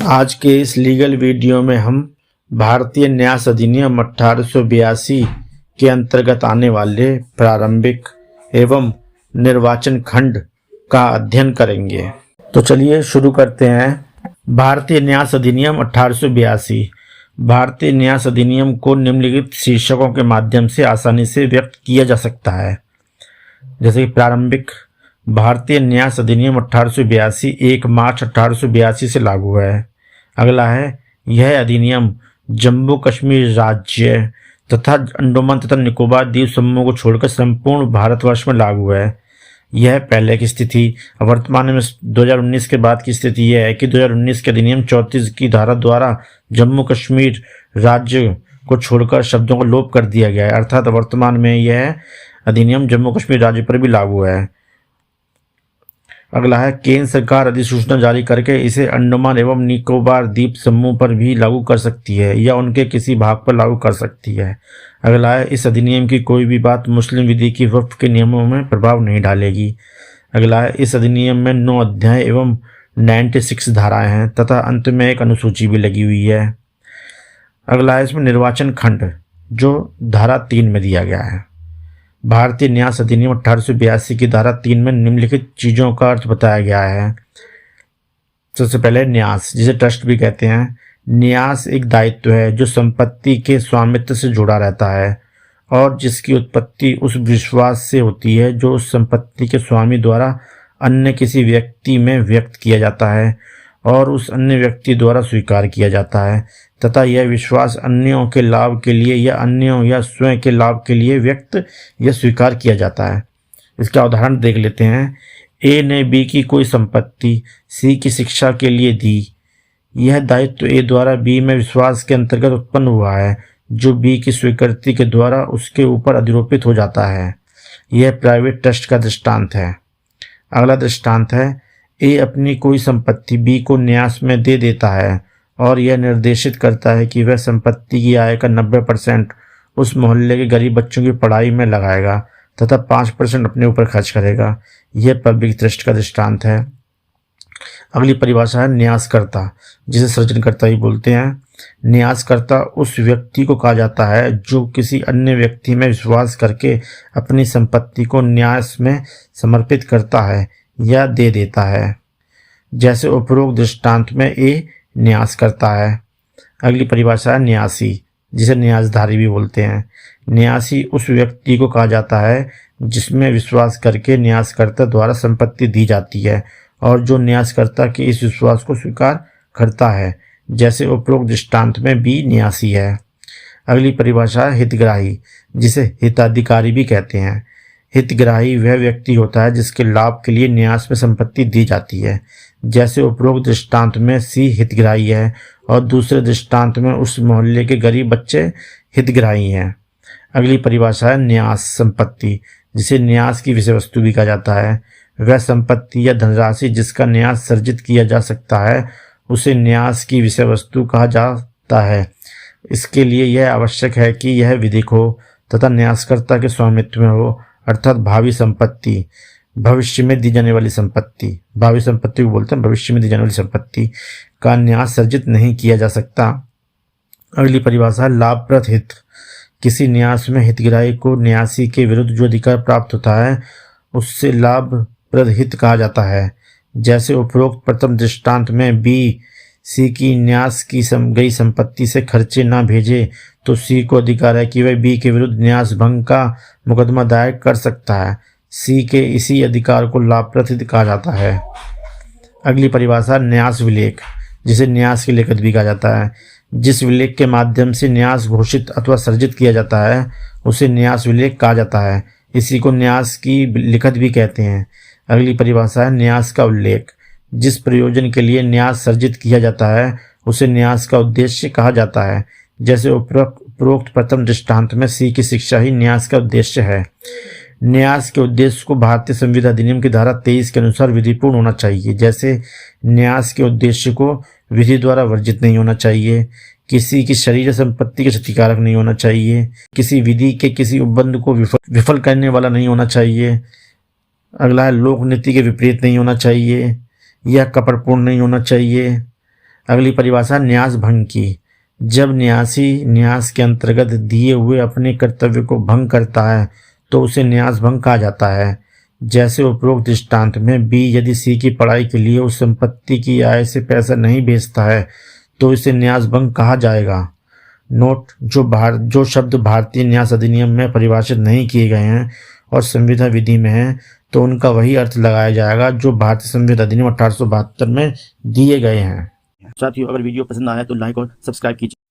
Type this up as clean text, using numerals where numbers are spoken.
आज के इस लीगल वीडियो में हम भारतीय न्यास अधिनियम 1882 के अंतर्गत आने वाले प्रारंभिक एवं निर्वाचन खंड का अध्ययन करेंगे। तो चलिए शुरू करते हैं। भारतीय न्यास अधिनियम 1882। भारतीय न्यास अधिनियम को निम्नलिखित शीर्षकों के माध्यम से आसानी से व्यक्त किया जा सकता है। जैसे कि प्रारंभिक, भारतीय न्यास अधिनियम 1882 1 मार्च 1882 से लागू है। अगला है, यह अधिनियम जम्मू कश्मीर राज्य तथा अंडमान तथा निकोबार द्वीप समूह को छोड़कर संपूर्ण भारतवर्ष में लागू है। यह पहले की स्थिति। वर्तमान में 2019 के बाद की स्थिति यह है कि 2019 के अधिनियम 34 की धारा द्वारा जम्मू कश्मीर राज्य को छोड़कर शब्दों को लोप कर दिया गया है, अर्थात वर्तमान में यह अधिनियम जम्मू कश्मीर राज्य पर भी लागू है। अगला है, केंद्र सरकार अधिसूचना जारी करके इसे अंडमान एवं निकोबार द्वीप समूह पर भी लागू कर सकती है या उनके किसी भाग पर लागू कर सकती है। अगला है, इस अधिनियम की कोई भी बात मुस्लिम विधि की वक्फ के नियमों में प्रभाव नहीं डालेगी। अगला है, इस अधिनियम में 9 अध्याय एवं 96 धाराएं हैं तथा अंत में एक अनुसूची भी लगी हुई है। अगला है, इसमें निर्वाचन खंड जो धारा 3 में दिया गया है। भारतीय न्यास अधिनियम 1882 की धारा 3 में निम्नलिखित चीजों का अर्थ बताया गया है। सबसे पहले न्यास, जिसे ट्रस्ट भी कहते हैं। न्यास एक दायित्व है जो संपत्ति के स्वामित्व से जुड़ा रहता है और जिसकी उत्पत्ति उस विश्वास से होती है जो उस संपत्ति के स्वामी द्वारा अन्य किसी व्यक्ति में व्यक्त किया जाता है और उस अन्य व्यक्ति द्वारा स्वीकार किया जाता है तथा यह विश्वास अन्यों के लाभ के लिए या अन्यों या स्वयं के लाभ के लिए व्यक्त या स्वीकार किया जाता है। इसका उदाहरण देख लेते हैं। ए ने बी की कोई संपत्ति सी की शिक्षा के लिए दी। यह दायित्व ए द्वारा बी में विश्वास के अंतर्गत उत्पन्न हुआ है जो बी की स्वीकृति के द्वारा उसके ऊपर अधिरोपित हो जाता है। यह प्राइवेट ट्रस्ट का दृष्टांत है। अगला दृष्टांत है, ए अपनी कोई संपत्ति बी को न्यास में दे देता है और यह निर्देशित करता है कि वह संपत्ति की आय का 90% उस मोहल्ले के गरीब बच्चों की पढ़ाई में लगाएगा तथा 5% अपने ऊपर खर्च करेगा। यह पब्लिक ट्रस्ट का दृष्टांत है। अगली परिभाषा है न्यासकर्ता, जिसे सृजनकर्ता ही बोलते हैं। न्यासकर्ता उस व्यक्ति को कहा जाता है जो किसी अन्य व्यक्ति में विश्वास करके अपनी संपत्ति को न्यास में समर्पित करता है या दे देता है। जैसे उपरोक्त दृष्टांत में ए न्यास करता है। अगली परिभाषा है न्यासी, जिसे न्यासधारी भी बोलते हैं। न्यासी उस व्यक्ति को कहा जाता है जिसमें विश्वास करके न्यासकर्ता द्वारा संपत्ति दी जाती है और जो न्यासकर्ता के इस विश्वास को स्वीकार करता है। जैसे उपरोक्त दृष्टांत में बी न्यासी है। अगली परिभाषा है हितग्राही, जिसे हिताधिकारी भी कहते हैं। हितग्राही वह व्यक्ति होता है जिसके लाभ के लिए न्यास में संपत्ति दी जाती है। जैसे उपरोक्त दृष्टांत में सी हितग्राही है और दूसरे दृष्टांत में उस मोहल्ले के गरीब बच्चे हितग्राही हैं। अगली परिभाषा है न्यास संपत्ति, जिसे न्यास की विषय वस्तु भी कहा जाता है। वह संपत्ति या धनराशि जिसका न्यास सर्जित किया जा सकता है उसे न्यास की विषय वस्तु कहा जाता है। इसके लिए यह आवश्यक है कि यह विधिक हो तथा न्यासकर्ता के स्वामित्व में हो, अर्थात भावी संपत्ति, भविष्य में दी जाने वाली संपत्ति, भावी संपत्ति को बोलते हैं भविष्य में दी जाने वाली संपत्ति का न्यास सर्जित नहीं किया जा सकता। अगली परिभाषा लाभप्रद हित, किसी न्यास में हितग्राही को न्यासी के विरुद्ध जो अधिकार प्राप्त होता है उससे लाभप्रद हित कहा जाता है। जैसे उपरोक्त प्रथम दृष्टांत में बी सी की न्यास की गई संपत्ति से खर्चे न भेजे तो सी को अधिकार है कि वह बी के विरुद्ध न्यास भंग का मुकदमा दायर कर सकता है। सी के इसी अधिकार को लाभप्रद हित कहा जाता है। अगली परिभाषा न्यास विलेख, जिसे न्यास की लिखत भी कहा जाता है। जिस विलेख के माध्यम से न्यास घोषित अथवा सर्जित किया जाता है उसे न्यास विलेख कहा जाता है। इसी को न्यास की लिखत भी कहते हैं। अगली परिभाषा है न्यास का उल्लेख, जिस प्रयोजन के लिए न्यास सर्जित किया जाता है उसे न्यास का उद्देश्य कहा जाता है। जैसे उपरोक्त प्रथम दृष्टांत में सी की शिक्षा ही न्यास का उद्देश्य है। न्यास के उद्देश्य को भारतीय संविधान अधिनियम की धारा 23 के अनुसार विधिपूर्ण होना चाहिए। जैसे न्यास के उद्देश्य को विधि द्वारा वर्जित नहीं होना चाहिए, किसी की शरीर संपत्ति के क्षतिकारक नहीं होना चाहिए, किसी विधि के किसी उपबंध को विफल करने वाला नहीं होना चाहिए। अगला है लोक नीति के विपरीत नहीं होना चाहिए, यह कपटपूर्ण नहीं होना चाहिए। अगली परिभाषा न्यास भंग की। जब न्यासी न्यास के अंतर्गत दिए हुए अपने कर्तव्य को भंग करता है तो उसे न्यास भंग कहा जाता है। जैसे उपरोक्त दृष्टांत में बी यदि सी की पढ़ाई के लिए उस संपत्ति की आय से पैसा नहीं भेजता है तो इसे न्यास भंग कहा जाएगा। नोट, जो शब्द भारतीय न्यास अधिनियम में परिभाषित नहीं किए गए हैं और संविदा विधि में हैं तो उनका वही अर्थ लगाया जाएगा जो भारतीय संविदा अधिनियम 1872 में दिए गए हैं। साथियों, अगर वीडियो पसंद आया तो लाइक और सब्सक्राइब कीजिए।